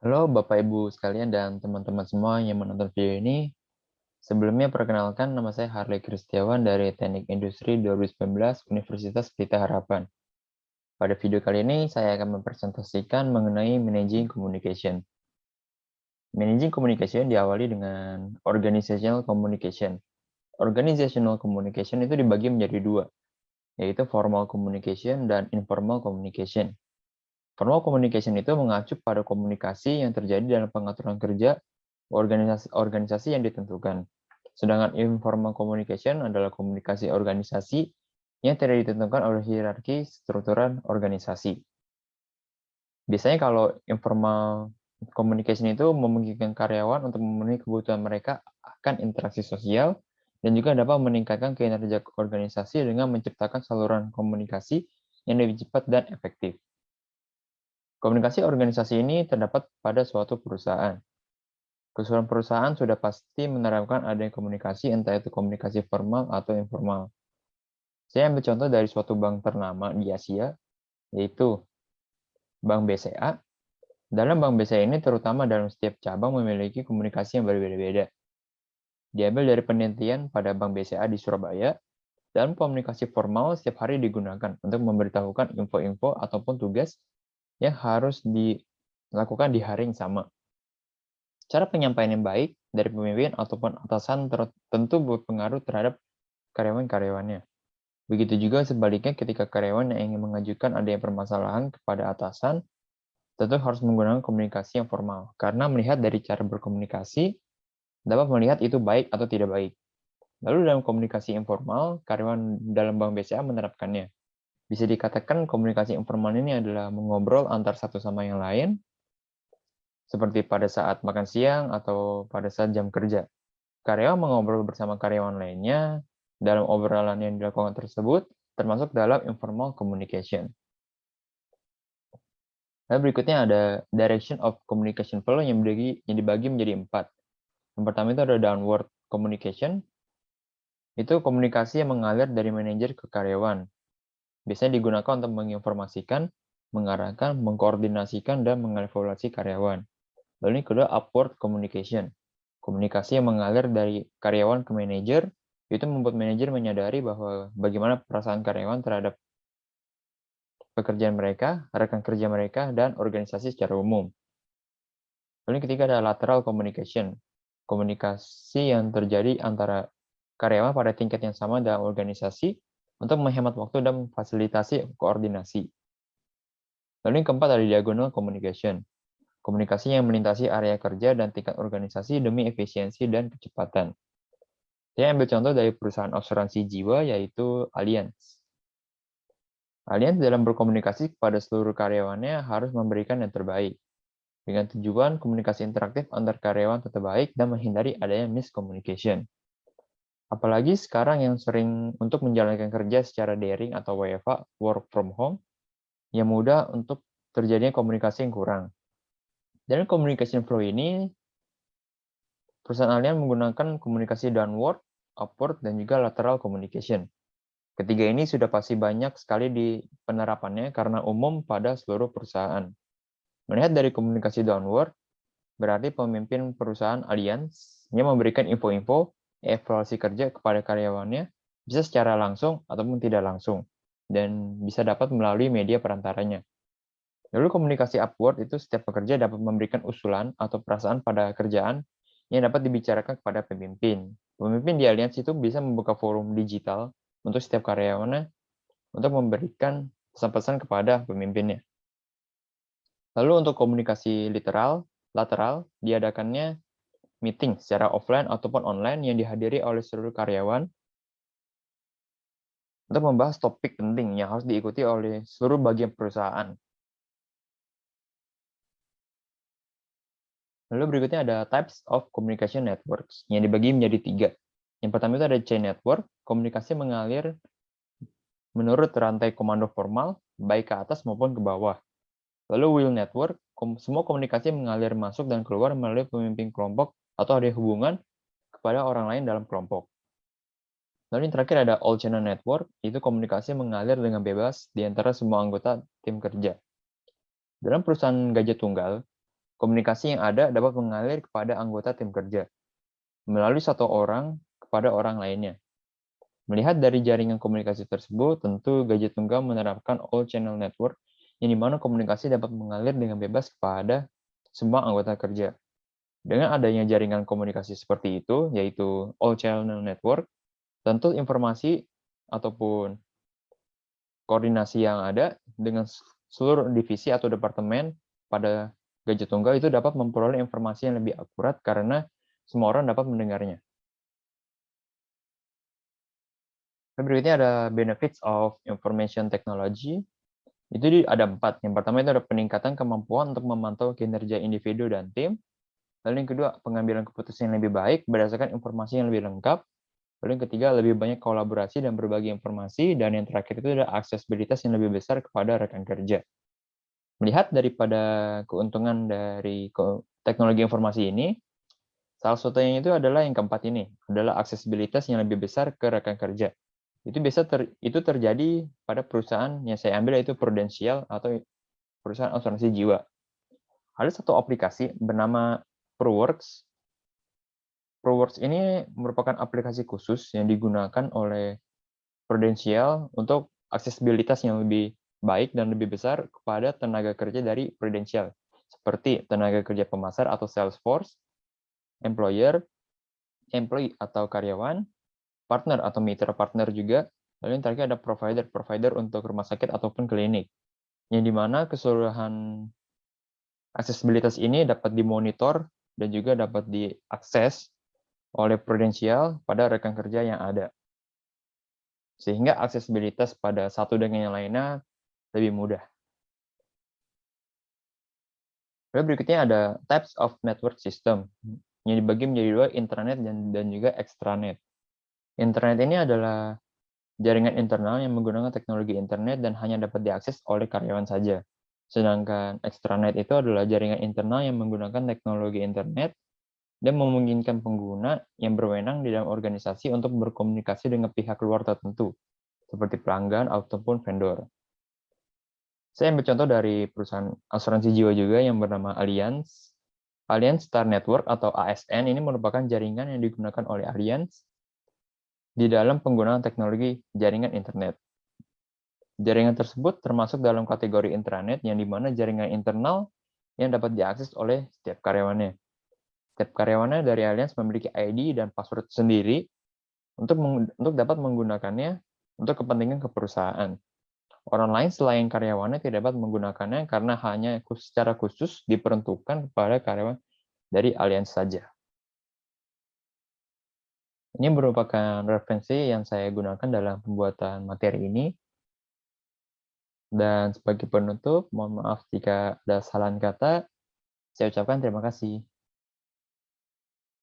Halo Bapak Ibu sekalian dan teman-teman semua yang menonton video ini. Sebelumnya perkenalkan nama saya Harley Kristiawan dari Teknik Industri 2019 Universitas Pelita Harapan. Pada video kali ini saya akan mempresentasikan mengenai Managing Communication. Managing Communication diawali dengan Organizational Communication. Organizational Communication itu dibagi menjadi dua, yaitu Formal Communication dan Informal Communication. Formal Communication itu mengacu pada komunikasi yang terjadi dalam pengaturan kerja organisasi yang ditentukan. Sedangkan informal communication adalah komunikasi organisasi yang tidak ditentukan oleh hierarki strukturan organisasi. Biasanya kalau informal communication itu memungkinkan karyawan untuk memenuhi kebutuhan mereka akan interaksi sosial dan juga dapat meningkatkan kinerja organisasi dengan menciptakan saluran komunikasi yang lebih cepat dan efektif. Komunikasi organisasi ini terdapat pada suatu perusahaan. Keseluruhan perusahaan sudah pasti menerapkan adanya komunikasi, entah itu komunikasi formal atau informal. Saya ambil contoh dari suatu bank ternama di Asia, yaitu Bank BCA. Dalam Bank BCA ini, terutama dalam setiap cabang memiliki komunikasi yang berbeda-beda. Diambil dari penelitian pada Bank BCA di Surabaya, dalam komunikasi formal setiap hari digunakan untuk memberitahukan info-info ataupun tugas yang harus dilakukan di hari yang sama. Cara penyampaian yang baik dari pemimpin ataupun atasan tentu berpengaruh terhadap karyawan-karyawannya. Begitu juga sebaliknya ketika karyawan yang ingin mengajukan adanya permasalahan kepada atasan, tentu harus menggunakan komunikasi yang formal. Karena melihat dari cara berkomunikasi, dapat melihat itu baik atau tidak baik. Lalu dalam komunikasi informal, karyawan dalam Bank BCA menerapkannya. Bisa dikatakan komunikasi informal ini adalah mengobrol antar satu sama yang lain, seperti pada saat makan siang atau pada saat jam kerja. Karyawan mengobrol bersama karyawan lainnya dalam obrolan yang dilakukan tersebut, termasuk dalam informal communication. Lalu berikutnya ada direction of communication flow yang dibagi menjadi 4. Yang pertama itu ada downward communication. Itu komunikasi yang mengalir dari manajer ke karyawan. Biasanya digunakan untuk menginformasikan, mengarahkan, mengkoordinasikan, dan mengevaluasi karyawan. Lalu ini kedua, upward communication. Komunikasi yang mengalir dari karyawan ke manajer, itu membuat manajer menyadari bahwa bagaimana perasaan karyawan terhadap pekerjaan mereka, rekan kerja mereka, dan organisasi secara umum. Lalu yang ketiga ada lateral communication. Komunikasi yang terjadi antara karyawan pada tingkat yang sama dalam organisasi untuk menghemat waktu dan memfasilitasi koordinasi. Lalu yang keempat ada diagonal communication. Komunikasi yang melintasi area kerja dan tingkat organisasi demi efisiensi dan kecepatan. Saya ambil contoh dari perusahaan asuransi jiwa yaitu Allianz. Allianz dalam berkomunikasi kepada seluruh karyawannya harus memberikan yang terbaik, dengan tujuan komunikasi interaktif antar karyawan tetap baik dan menghindari adanya miscommunication. Apalagi sekarang yang sering untuk menjalankan kerja secara daring atau WFH, work from home, yang mudah untuk terjadinya komunikasi yang kurang. Dalam communication flow ini, perusahaan Allianz menggunakan komunikasi downward, upward, dan juga lateral communication. Ketiga ini sudah pasti banyak sekali di penerapannya karena umum pada seluruh perusahaan. Melihat dari komunikasi downward, berarti pemimpin perusahaan Allianz yang memberikan info-info evaluasi kerja kepada karyawannya bisa secara langsung ataupun tidak langsung, dan bisa dapat melalui media perantaranya. Lalu komunikasi upward itu setiap pekerja dapat memberikan usulan atau perasaan pada kerjaan yang dapat dibicarakan kepada pemimpin. Pemimpin di Allianz itu bisa membuka forum digital untuk setiap karyawannya untuk memberikan pesan-pesan kepada pemimpinnya. Lalu untuk komunikasi lateral, diadakannya meeting secara offline ataupun online yang dihadiri oleh seluruh karyawan untuk membahas topik penting yang harus diikuti oleh seluruh bagian perusahaan. Lalu berikutnya ada types of communication networks yang dibagi menjadi 3. Yang pertama itu ada chain network, komunikasi mengalir menurut rantai komando formal, baik ke atas maupun ke bawah. Lalu wheel network, semua komunikasi mengalir masuk dan keluar melalui pemimpin kelompok atau ada hubungan kepada orang lain dalam kelompok. Lalu yang terakhir ada all channel network, itu komunikasi mengalir dengan bebas di antara semua anggota tim kerja. Dalam perusahaan gaji tunggal, Komunikasi yang ada dapat mengalir kepada anggota tim kerja, melalui satu orang kepada orang lainnya. Melihat dari jaringan komunikasi tersebut, tentu Gaji Tunggal menerapkan all channel network, yang dimana komunikasi dapat mengalir dengan bebas kepada semua anggota kerja. Dengan adanya jaringan komunikasi seperti itu, yaitu all channel network, tentu informasi ataupun koordinasi yang ada dengan seluruh divisi atau departemen pada Gaji Tunggal itu dapat memperoleh informasi yang lebih akurat karena semua orang dapat mendengarnya. Berikutnya ada benefits of information technology. Itu ada 4. Yang pertama itu ada peningkatan kemampuan untuk memantau kinerja individu dan tim. Lalu yang kedua, pengambilan keputusan yang lebih baik berdasarkan informasi yang lebih lengkap. Lalu yang ketiga, lebih banyak kolaborasi dan berbagi informasi. Dan yang terakhir itu ada aksesibilitas yang lebih besar kepada rekan kerja. Melihat daripada keuntungan dari teknologi informasi ini, salah satunya itu adalah yang keempat ini, adalah aksesibilitas yang lebih besar ke rekan kerja. Itu terjadi pada perusahaan yang saya ambil, yaitu Prudential atau perusahaan asuransi jiwa. Ada satu aplikasi bernama ProWorks. ProWorks ini merupakan aplikasi khusus yang digunakan oleh Prudential untuk aksesibilitas yang lebih baik dan lebih besar kepada tenaga kerja dari Prudential, seperti tenaga kerja pemasar atau sales force, employer, employee atau karyawan, partner atau mitra partner juga, lalu yang terakhir ada provider untuk rumah sakit ataupun klinik, yang dimana keseluruhan aksesibilitas ini dapat dimonitor dan juga dapat diakses oleh Prudential pada rekan kerja yang ada. Sehingga aksesibilitas pada satu dengan yang lainnya lebih mudah. Lalu berikutnya ada types of network system, yang dibagi menjadi dua, intranet dan juga extranet. Internet ini adalah jaringan internal yang menggunakan teknologi internet dan hanya dapat diakses oleh karyawan saja. Sedangkan extranet itu adalah jaringan internal yang menggunakan teknologi internet dan memungkinkan pengguna yang berwenang di dalam organisasi untuk berkomunikasi dengan pihak luar tertentu, seperti pelanggan ataupun vendor. Saya ambil contoh dari perusahaan asuransi jiwa juga yang bernama Allianz. Allianz Star Network atau ASN ini merupakan jaringan yang digunakan oleh Allianz di dalam penggunaan teknologi jaringan internet. Jaringan tersebut termasuk dalam kategori intranet, yang dimana jaringan internal yang dapat diakses oleh setiap karyawannya. Setiap karyawannya dari Allianz memiliki ID dan password sendiri untuk dapat menggunakannya untuk kepentingan perusahaan. Orang lain selain karyawannya tidak dapat menggunakannya karena hanya secara khusus diperuntukkan kepada karyawan dari Allianz saja. Ini merupakan referensi yang saya gunakan dalam pembuatan materi ini. Dan sebagai penutup, mohon maaf jika ada kesalahan kata. Saya ucapkan terima kasih.